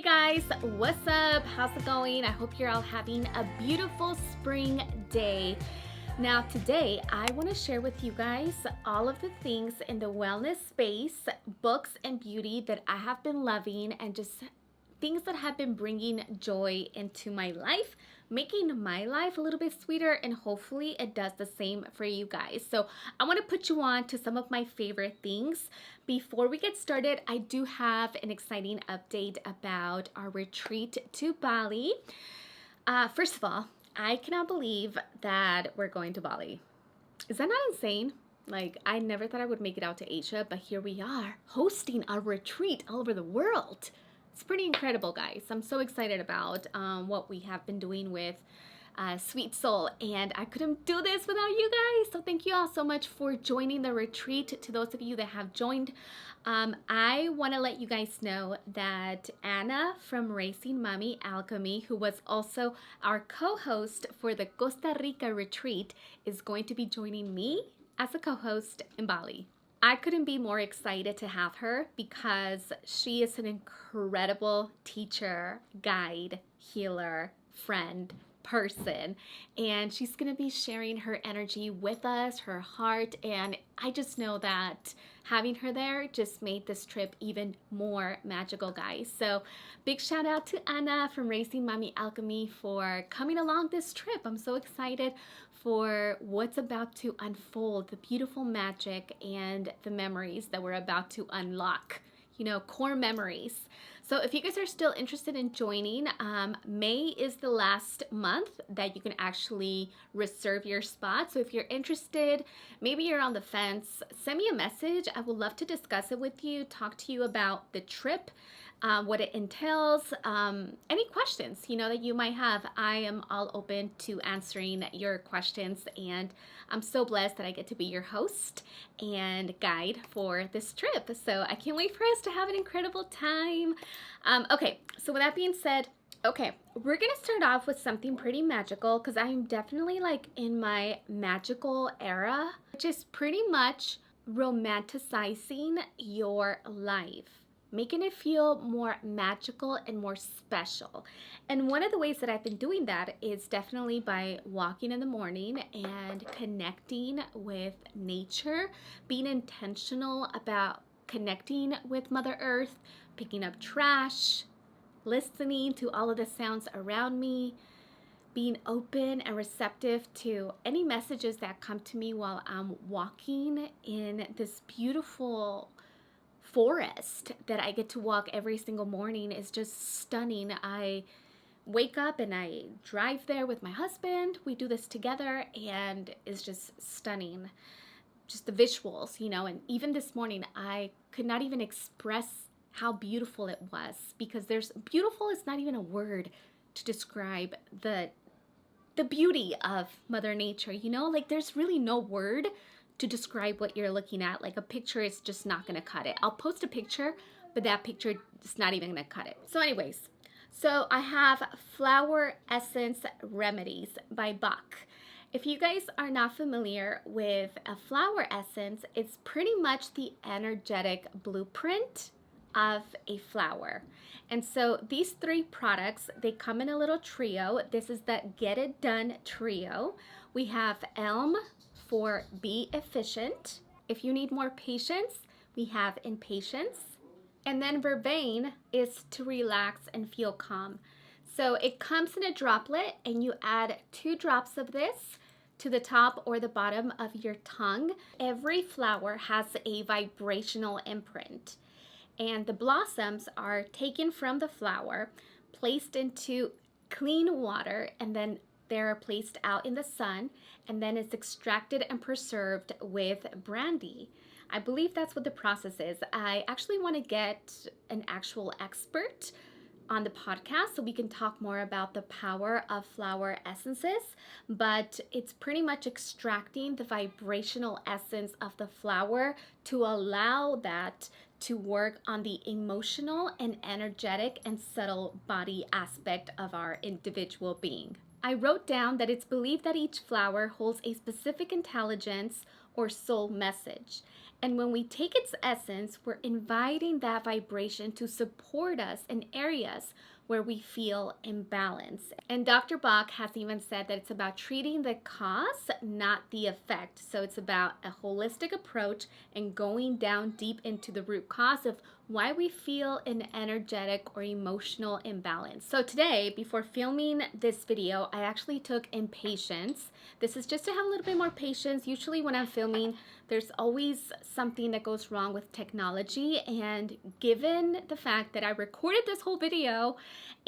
Hey guys, what's up? How's it going? I hope you're all having a beautiful spring day. Now today I want to share with you guys all of the things in the wellness space, books and beauty that I have been loving, and just things that have been bringing joy into my life, making my life a little bit sweeter, and hopefully it does the same for you guys. So I want to put you on to some of my favorite things. Before we get started, I do have an exciting update about our retreat to Bali. First of all, I cannot believe that we're going to Bali. Is that not insane? Like, I never thought I would make it out to Asia, but here we are hosting a retreat all over the world. It's pretty incredible, guys. I'm so excited about what we have been doing with Sweet Soul, and I couldn't do this without you guys. So thank you all so much for joining the retreat. To those of you that have joined, I want to let you guys know that Anna from Racing Mommy Alchemy, who was also our co-host for the Costa Rica retreat, is going to be joining me as a co-host in Bali. I couldn't be more excited to have her because she is an incredible teacher, guide, healer, friend, person, and she's going to be sharing her energy with us, her heart, and I just know that having her there just made this trip even more magical, guys. So big shout out to Anna from Racing Mommy Alchemy for coming along this trip. I'm so excited for what's about to unfold, the beautiful magic and the memories that we're about to unlock, core memories. So if you guys are still interested in joining, May is the last month that you can actually reserve your spot. So if you're interested, maybe you're on the fence, send me a message. I would love to discuss it with you, talk to you about the trip, what it entails, any questions, that you might have. I am all open to answering your questions, and I'm so blessed that I get to be your host and guide for this trip. So I can't wait for us to have an incredible time. Okay, so with that being said, we're gonna start off with something pretty magical because I'm definitely in my magical era, which is pretty much romanticizing your life, making it feel more magical and more special. And one of the ways that I've been doing that is definitely by walking in the morning and connecting with nature, being intentional about connecting with Mother Earth, picking up trash, listening to all of the sounds around me, being open and receptive to any messages that come to me while I'm walking in this beautiful forest that I get to walk every single morning. Is just stunning. I wake up and I drive there with my husband. We do this together and it's just stunning. Just the visuals, and even this morning I could not even express how beautiful it was, because beautiful is not even a word to describe the beauty of Mother Nature, there's really no word to describe what you're looking at. Like a picture is just not gonna cut it. I'll post a picture, but that picture is not even gonna cut it. So anyways, I have Flower Essence Remedies by Bach. If you guys are not familiar with a flower essence, it's pretty much the energetic blueprint of a flower. And so these three products, they come in a little trio. This is the Get It Done trio. We have Elm for Be Efficient. If you need more patience, we have Impatience. And then Vervain is to relax and feel calm. So it comes in a droplet, and you add 2 drops of this to the top or the bottom of your tongue. Every flower has a vibrational imprint, and the blossoms are taken from the flower, placed into clean water, and then they're placed out in the sun, and then it's extracted and preserved with brandy. I believe that's what the process is. I actually want to get an actual expert on the podcast so we can talk more about the power of flower essences, but it's pretty much extracting the vibrational essence of the flower to allow that to work on the emotional and energetic and subtle body aspect of our individual being. I wrote down that it's believed that each flower holds a specific intelligence or soul message, And when we take its essence, we're inviting that vibration to support us in areas where we feel imbalance. And Dr. Bach has even said that it's about treating the cause, not the effect. So it's about a holistic approach and going down deep into the root cause of why we feel an energetic or emotional imbalance. So today, before filming this video, I actually took impatience. This is just to have a little bit more patience. Usually when I'm filming, there's always something that goes wrong with technology, and given the fact that I recorded this whole video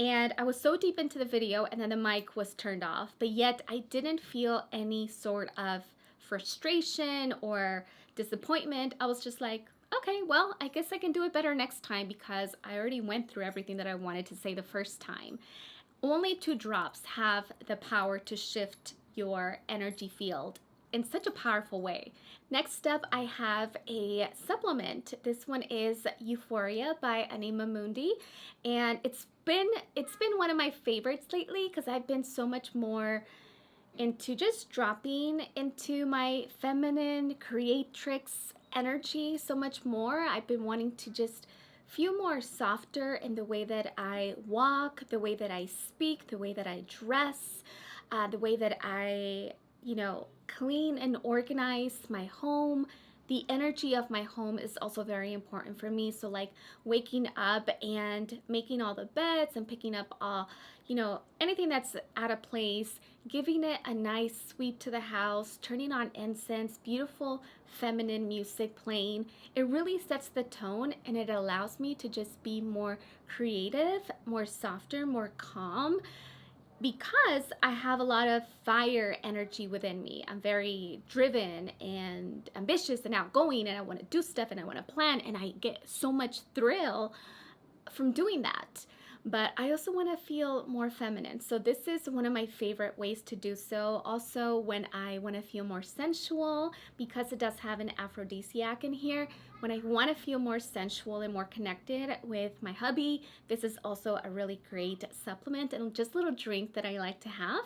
and I was so deep into the video and then the mic was turned off, but yet I didn't feel any sort of frustration or disappointment. I was just like, okay, well, I guess I can do it better next time because I already went through everything that I wanted to say the first time. Only 2 drops have the power to shift your energy field in such a powerful way. Next up, I have a supplement. This one is Euphoria by Anima Mundi, and it's been one of my favorites lately because I've been so much more into just dropping into my feminine creatrix energy so much more. I've been wanting to just feel more softer in the way that I walk, the way that I speak, the way that I dress, the way that I clean and organize my home. The energy of my home is also very important for me. So like waking up and making all the beds and picking up all, anything that's out of place, giving it a nice sweep to the house, turning on incense, beautiful feminine music playing. It really sets the tone and it allows me to just be more creative, more softer, more calm, because I have a lot of fire energy within me. I'm very driven and ambitious and outgoing, and I want to do stuff and I want to plan, and I get so much thrill from doing that. But I also want to feel more feminine. So this is one of my favorite ways to do so. Also, when I want to feel more sensual, because it does have an aphrodisiac in here, when I want to feel more sensual and more connected with my hubby, this is also a really great supplement and just a little drink that I like to have.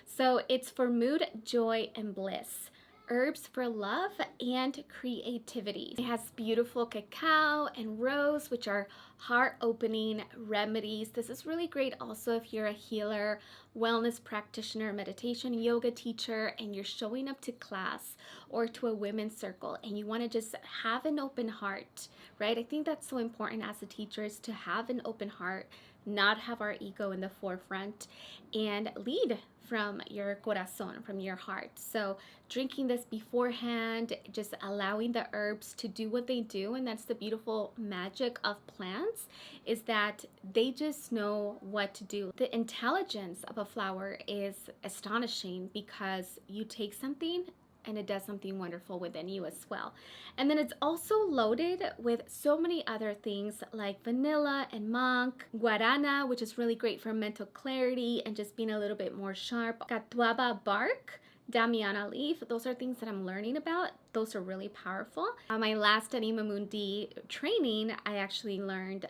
So it's for mood, joy, and bliss. Herbs for love and creativity. It has beautiful cacao and rose, which are heart-opening remedies. This is really great also if you're a healer, wellness practitioner, meditation, yoga teacher, and you're showing up to class or to a women's circle and you want to just have an open heart, right? I think that's so important as a teacher, is to have an open heart, not have our ego in the forefront, and lead from your corazón, from your heart. So drinking this beforehand, just allowing the herbs to do what they do, and that's the beautiful magic of plants, is that they just know what to do. The intelligence of a flower is astonishing because you take something and it does something wonderful within you as well. And then it's also loaded with so many other things like vanilla and monk, guarana, which is really great for mental clarity and just being a little bit more sharp, catuaba bark, Damiana leaf. Those are things that I'm learning about. Those are really powerful. On my last Anima Mundi training, I actually learned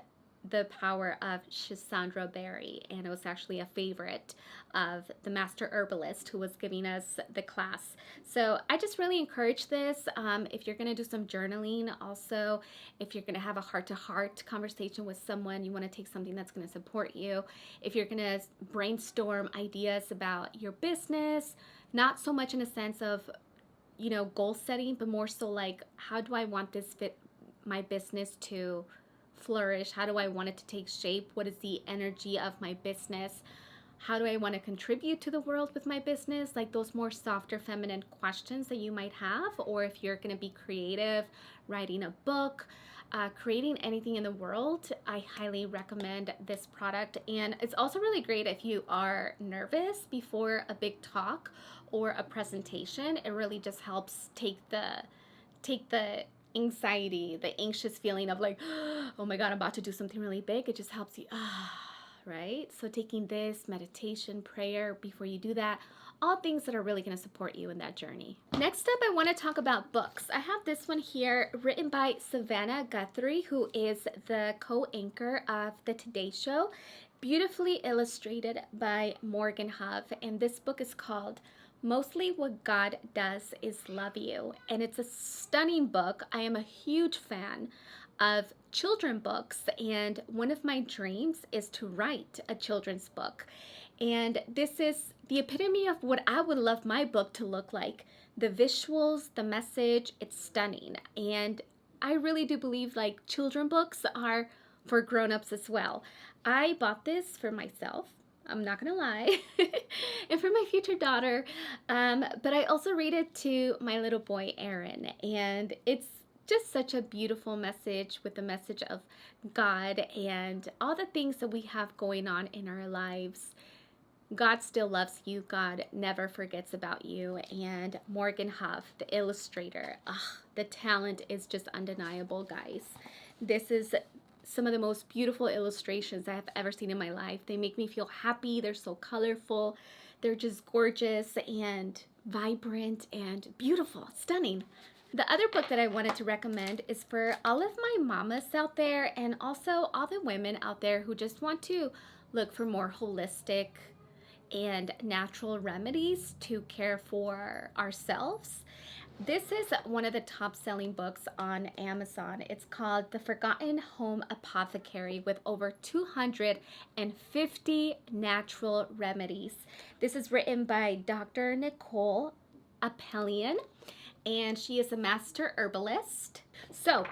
the power of Schisandra berry, and it was actually a favorite of the master herbalist who was giving us the class. So I just really encourage this. If you're going to do some journaling, also if you're going to have a heart-to-heart conversation with someone, you want to take something that's going to support you. If you're going to brainstorm ideas about your business, not so much in a sense of goal setting, but more so like, how do I want my business to flourish? How do I want it to take shape? What is the energy of my business? How do I want to contribute to the world with my business? Like those more softer feminine questions that you might have. Or if you're going to be creative, writing a book, creating anything in the world, I highly recommend this product. And it's also really great if you are nervous before a big talk or a presentation. It really just helps take the anxiety, the anxious feeling of like, oh my God, I'm about to do something really big. It just helps you, right? So taking this meditation, prayer before you do that, all things that are really going to support you in that journey. Next up, I want to talk about books. I have this one here written by Savannah Guthrie, who is the co-anchor of the Today Show, beautifully illustrated by Morgan Huff. And this book is called Mostly what God does is love you. And it's a stunning book. I am a huge fan of children books, and one of my dreams is to write a children's book. And this is the epitome of what I would love my book to look like. The visuals, the message, it's stunning. And I really do believe like children books are for grown-ups as well. I bought this for myself. I'm not gonna lie, and for my future daughter, but I also read it to my little boy Aaron, and it's just such a beautiful message with the message of God and all the things that we have going on in our lives. God still loves you. God never forgets about you. And Morgan Huff, the illustrator, the talent is just undeniable, guys. This is some of the most beautiful illustrations I have ever seen in my life. They make me feel happy. They're so colorful. They're just gorgeous and vibrant and beautiful, stunning. The other book that I wanted to recommend is for all of my mamas out there and also all the women out there who just want to look for more holistic and natural remedies to care for ourselves. This is one of the top-selling books on Amazon. It's called The Forgotten Home Apothecary with over 250 natural remedies. This is written by Dr. Nicole Appelian, and she is a master herbalist. So,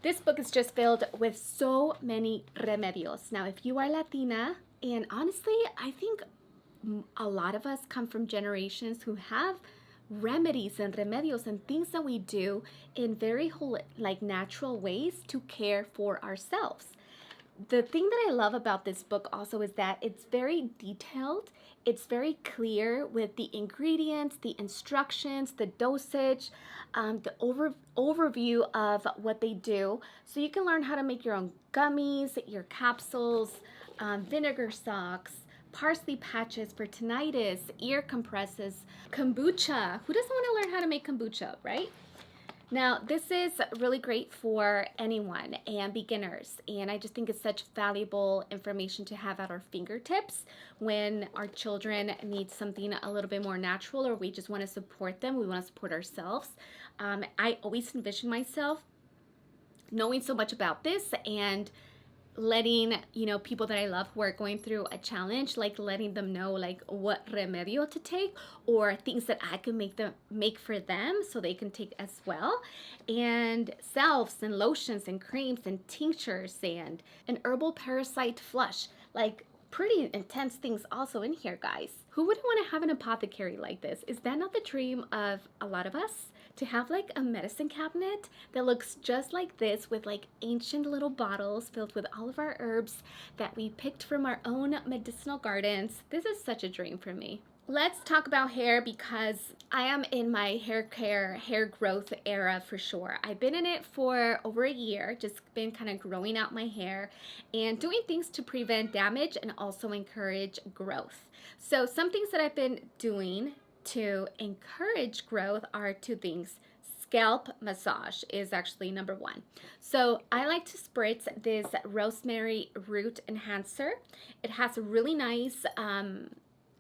this book is just filled with so many remedios. Now, if you are Latina, and honestly, I think a lot of us come from generations who have remedies and remedios and things that we do in very natural ways to care for ourselves. The thing that I love about this book also is that it's very detailed. It's very clear with the ingredients, the instructions, the dosage, the overview of what they do. So you can learn how to make your own gummies, your capsules, vinegar socks, parsley patches for tinnitus, ear compresses, kombucha. Who doesn't want to learn how to make kombucha, right? Now, this is really great for anyone and beginners, and I just think it's such valuable information to have at our fingertips when our children need something a little bit more natural, or we just want to support them, we want to support ourselves. I always envision myself knowing so much about this and letting people that I love who are going through a challenge, like letting them know like what remedio to take or things that I can make for them so they can take as well, and salves and lotions and creams and tinctures and an herbal parasite flush, like pretty intense things also in here, guys. Who wouldn't want to have an apothecary like this? Is that not the dream of a lot of us? To have like a medicine cabinet that looks just like this with like ancient little bottles filled with all of our herbs that we picked from our own medicinal gardens. This is such a dream for me. Let's talk about hair, because I am in my hair care, hair growth era for sure. I've been in it for over a year, just been kind of growing out my hair and doing things to prevent damage and also encourage growth. So some things that I've been doing to encourage growth are two things. Scalp massage is actually number one. So I like to spritz this rosemary root enhancer. It has a really nice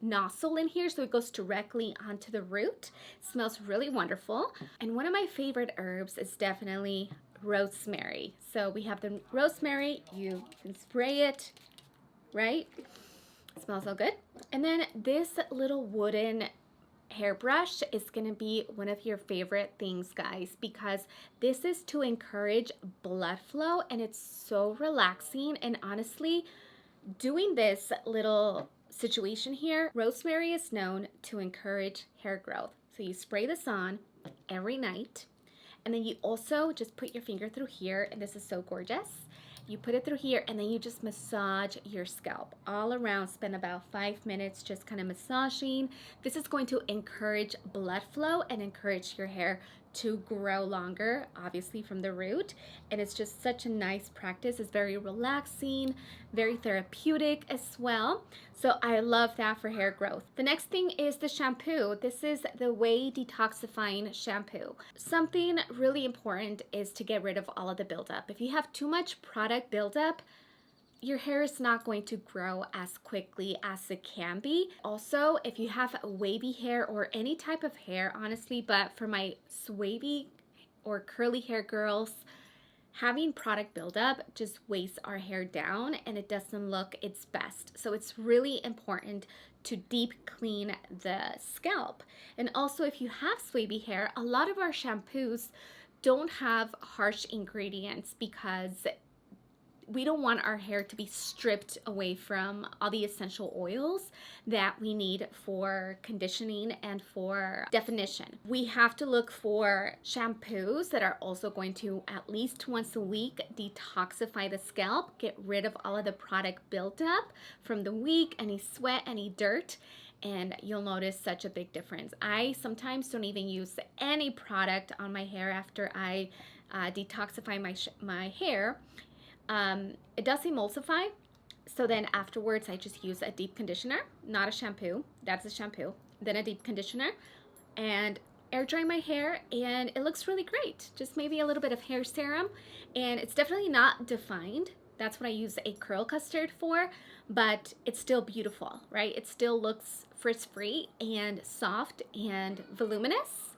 nozzle in here, so it goes directly onto the root. It smells really wonderful. And one of my favorite herbs is definitely rosemary. So we have the rosemary, you can spray it, right? It smells so good. And then this little wooden hairbrush is going to be one of your favorite things, guys, because this is to encourage blood flow, and it's so relaxing. And honestly, doing this little situation here, rosemary is known to encourage hair growth. So you spray this on every night, and then you also just put your finger through here, and this is so gorgeous. You put it through here, and then you just massage your scalp all around. Spend about 5 minutes just kind of massaging. This is going to encourage blood flow and encourage your hair to grow longer, obviously from the root. And it's just such a nice practice. It's very relaxing, very therapeutic as well. So I love that for hair growth. The next thing is the shampoo. This is the Way Detoxifying Shampoo. Something really important is to get rid of all of the buildup. If you have too much product buildup, your hair is not going to grow as quickly as it can be. Also, if you have wavy hair or any type of hair, honestly, but for my wavy or curly hair girls, having product buildup just weighs our hair down and it doesn't look its best. So it's really important to deep clean the scalp. And also, if you have wavy hair, a lot of our shampoos don't have harsh ingredients because we don't want our hair to be stripped away from all the essential oils that we need for conditioning and for definition. We have to look for shampoos that are also going to, at least once a week, detoxify the scalp, get rid of all of the product buildup from the week, any sweat, any dirt, and you'll notice such a big difference. I sometimes don't even use any product on my hair after I detoxify my hair. It does emulsify, so then afterwards I just use a deep conditioner, not a shampoo. That's a shampoo, then a deep conditioner, and air dry my hair, and it looks really great. Just maybe a little bit of hair serum, and it's definitely not defined. That's what I use a curl custard for, but it's still beautiful, right? It still looks frizz-free and soft and voluminous.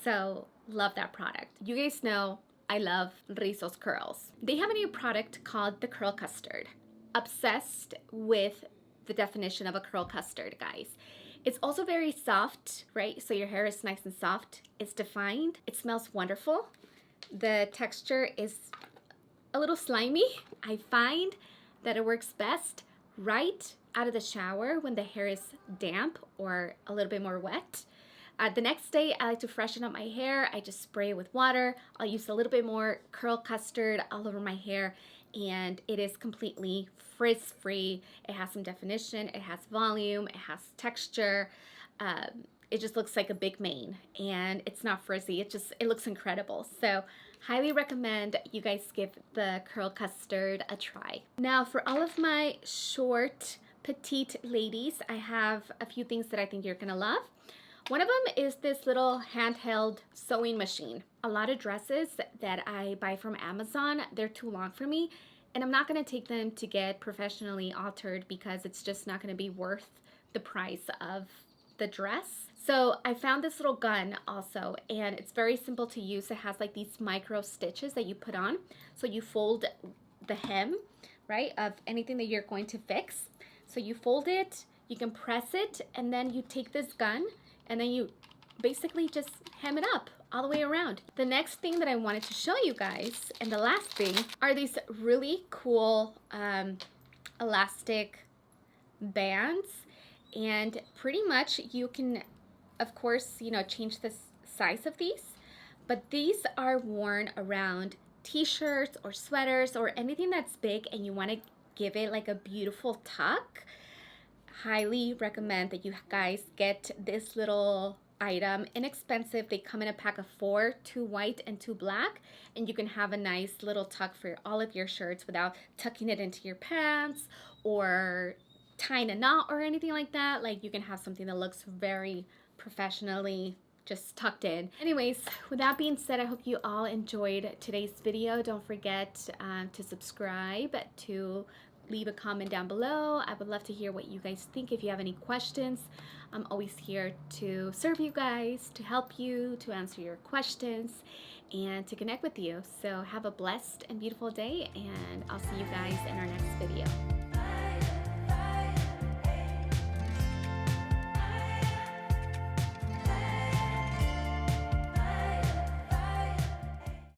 So love that product. You guys know I love Rizos curls. They have a new product called the curl custard. Obsessed with the definition of a curl custard, guys. It's also very soft, right? So your hair is nice and soft. It's defined. It smells wonderful. The texture is a little slimy. I find that it works best right out of the shower when the hair is damp or a little bit more wet. The next day, I like to freshen up my hair. I just spray it with water. I'll use a little bit more curl custard all over my hair, and it is completely frizz-free. It has some definition, it has volume, it has texture. It just looks like a big mane, and it's not frizzy. It looks incredible. So highly recommend you guys give the curl custard a try. Now, for all of my short, petite ladies, I have a few things that I think you're gonna love. One of them is this little handheld sewing machine. A lot of dresses that I buy from Amazon, they're too long for me, and I'm not gonna take them to get professionally altered because it's just not gonna be worth the price of the dress. So I found this little gun also, and it's very simple to use. It has like these micro stitches that you put on. So you fold the hem, right, of anything that you're going to fix. So you fold it, you can press it, and then you take this gun and then you basically just hem it up all the way around. The next thing that I wanted to show you guys, and the last thing, are these really cool elastic bands. And pretty much you can, of course, change the size of these, but these are worn around t-shirts or sweaters or anything that's big and you want to give it like a beautiful tuck. Highly recommend that you guys get this little item. Inexpensive. They come in a pack of 4, 2 white and 2 black, and you can have a nice little tuck for all of your shirts without tucking it into your pants or tying a knot or anything like that. Like, you can have something that looks very professionally just tucked in. Anyways, with that being said, I hope you all enjoyed today's video. Don't forget to subscribe, to leave a comment down below. I would love to hear what you guys think. If you have any questions, I'm always here to serve you guys, to help you, to answer your questions, and to connect with you. So have a blessed and beautiful day, and I'll see you guys in our next video.